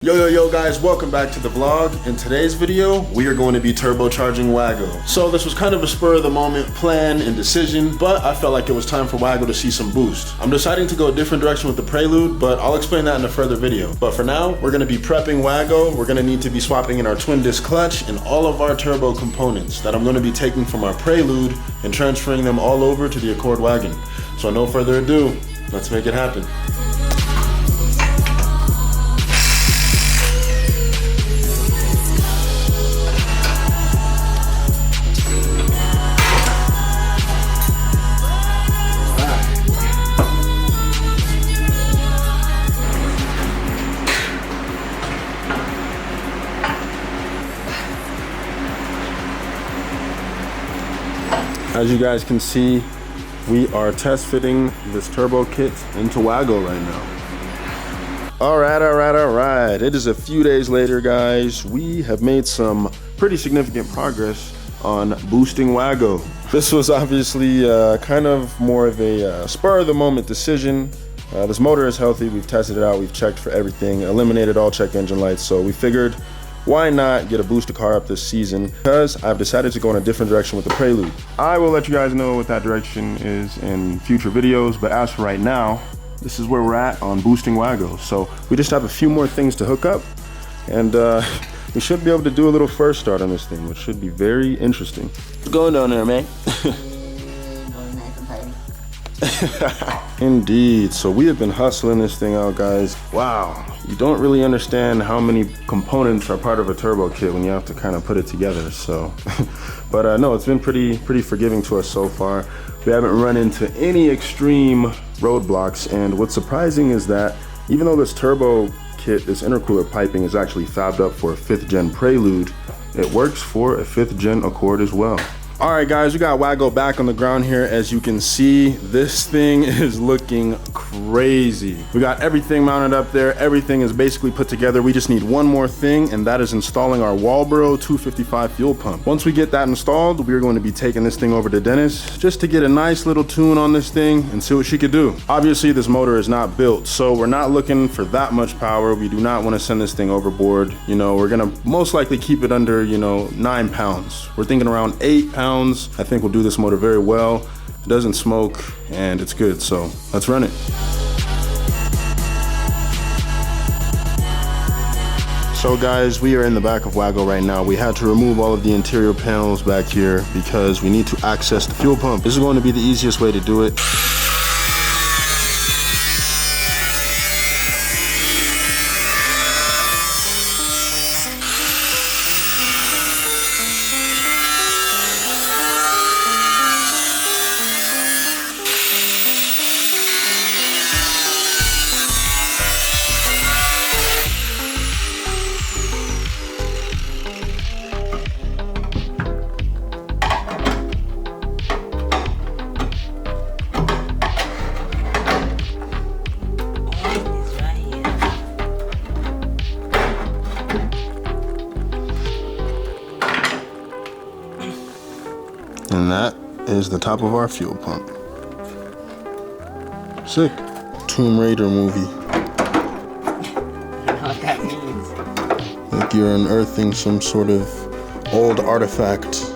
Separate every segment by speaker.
Speaker 1: Yo guys, welcome back to the vlog. In today's video, we are going to be turbocharging Wago. So this was kind of a spur of the moment plan and decision, but I felt like it was time for Wago to see some boost. I'm deciding to go a different direction with the Prelude, but I'll explain that in a further video. But for now, we're gonna be prepping Wago. We're gonna need to be swapping in our twin disc clutch and all of our turbo components that I'm gonna be taking from our Prelude and transferring them all over to the Accord Wagon. So no further ado, let's make it happen. As you guys can see, we are test fitting this turbo kit into Wago right now. All right. It is a few days later, guys. We have made some pretty significant progress on boosting Wago. This was obviously kind of more of a spur of the moment decision. This motor is healthy. We've tested it out. We've checked for everything, eliminated all check engine lights. So we figured, why not get a booster car up this season? Because I've decided to go in a different direction with the Prelude. I will let you guys know what that direction is in future videos, but as for right now, this is where we're at on boosting Wago. So we just have a few more things to hook up, and we should be able to do a little first start on this thing, which should be very interesting. What's going on there, man? Indeed. So we have been hustling this thing out, guys. Wow. You don't really understand how many components are part of a turbo kit when you have to kind of put it together. So, but no, it's been pretty forgiving to us so far. We haven't run into any extreme roadblocks. And what's surprising is that even though this turbo kit, this intercooler piping is actually fabbed up for a 5th gen Prelude, it works for a 5th gen Accord as well. All right, guys, we got Wago back on the ground here. As you can see, this thing is looking crazy. We got everything mounted up there. Everything is basically put together. We just need one more thing, and that is installing our Walbro 255 fuel pump. Once we get that installed, we're going to be taking this thing over to Dennis just to get a nice little tune on this thing and see what she could do. Obviously, this motor is not built, so we're not looking for that much power. We do not want to send this thing overboard. You know, we're gonna most likely keep it under, 9 pounds. We're thinking around 8 pounds. I think we'll do this motor very well. It doesn't smoke and it's good, so let's run it. So guys, we are in the back of Wago right now. We had to remove all of the interior panels back here because we need to access the fuel pump. This is going to be the easiest way to do it. And that is the top of our fuel pump. Sick. Tomb Raider movie.
Speaker 2: You know what that means.
Speaker 1: Like you're unearthing some sort of old artifact.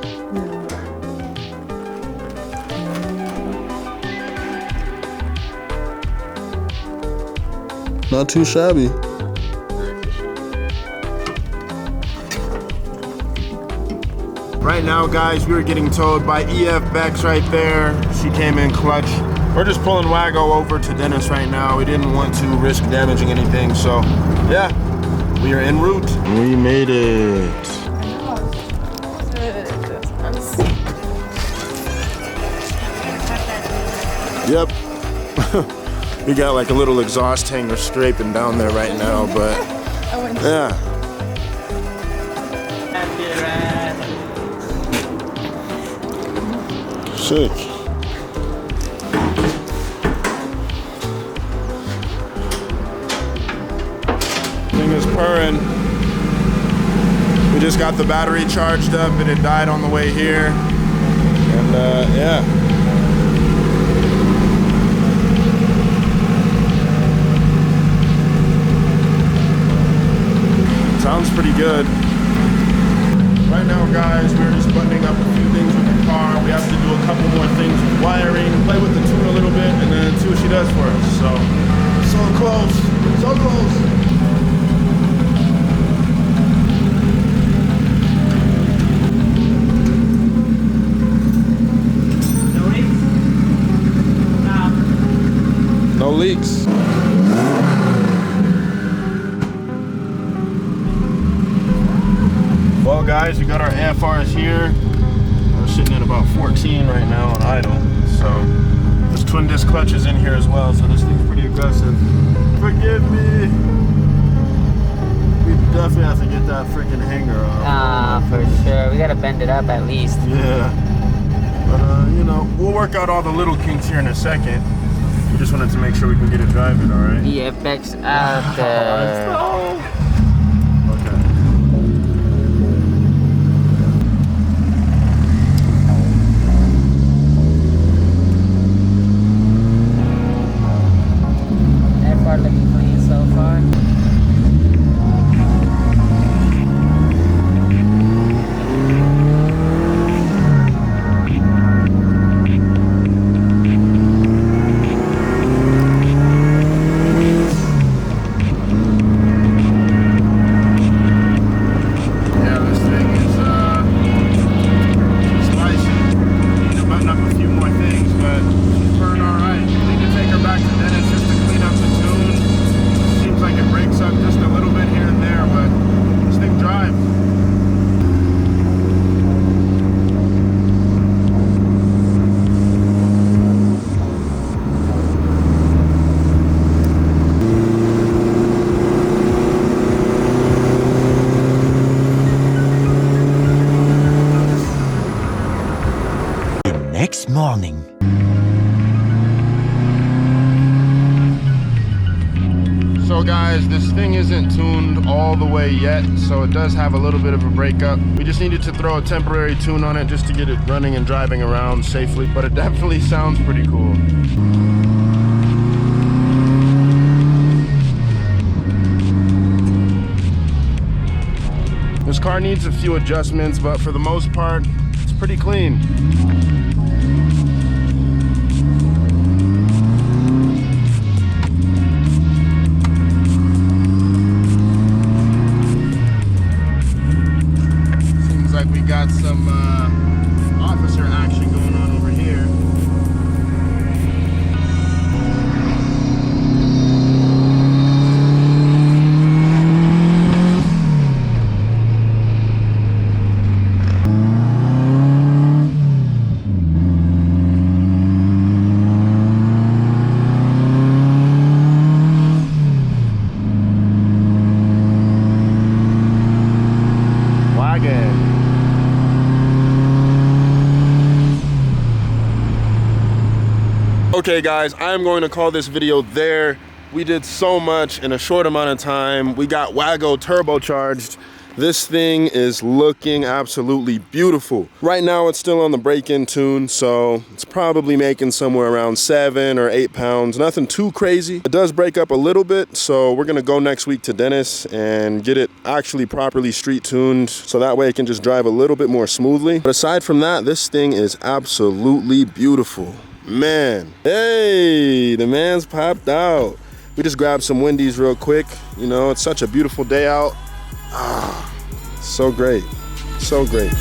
Speaker 1: Not too shabby. Right now, guys, we were getting towed by EF Bex right there. She came in clutch. We're just pulling Wago over to Dennis right now. We didn't want to risk damaging anything, so yeah, we are en route. We made it. Yep. We got like a little exhaust hanger scraping down there right now, but yeah. Sick. Thing is purring. We just got the battery charged up and it died on the way here. And yeah. Sounds pretty good. Right now, guys, we're just buttoning up a few things with the car. We have to do a couple more things with wiring, play with the tune a little bit, and then see what she does for us. So close, so close. No leaks. Well, guys, we got our AFRs here. We're sitting at about 14 right now on idle. So there's twin disc clutches in here as well. So this thing's pretty aggressive. Forgive me. We definitely have to get that freaking hanger off.
Speaker 2: Ah, for sure. We gotta bend it up at least.
Speaker 1: Yeah. But you know, we'll work out all the little kinks here in a second. We just wanted to make sure we can get it driving, all right?
Speaker 2: VFX out there.
Speaker 1: Okay.
Speaker 2: That part looking clean so far.
Speaker 3: Next morning.
Speaker 1: So guys, this thing isn't tuned all the way yet, so it does have a little bit of a breakup. We just needed to throw a temporary tune on it just to get it running and driving around safely, but it definitely sounds pretty cool. This car needs a few adjustments, but for the most part, it's pretty clean. Seems like we got some officer action going on over here. Wagon. Okay guys, I'm going to call this video there. We did so much in a short amount of time. We got Wago turbocharged. This thing is looking absolutely beautiful. Right now it's still on the break-in tune, so it's probably making somewhere around 7 or 8 pounds. Nothing too crazy. It does break up a little bit, so we're gonna go next week to Dennis and get it actually properly street tuned, so that way it can just drive a little bit more smoothly. But aside from that, this thing is absolutely beautiful. Man, hey, the man's popped out. We just grabbed some Wendy's real quick. You know, it's such a beautiful day out. Ah, so great, so great.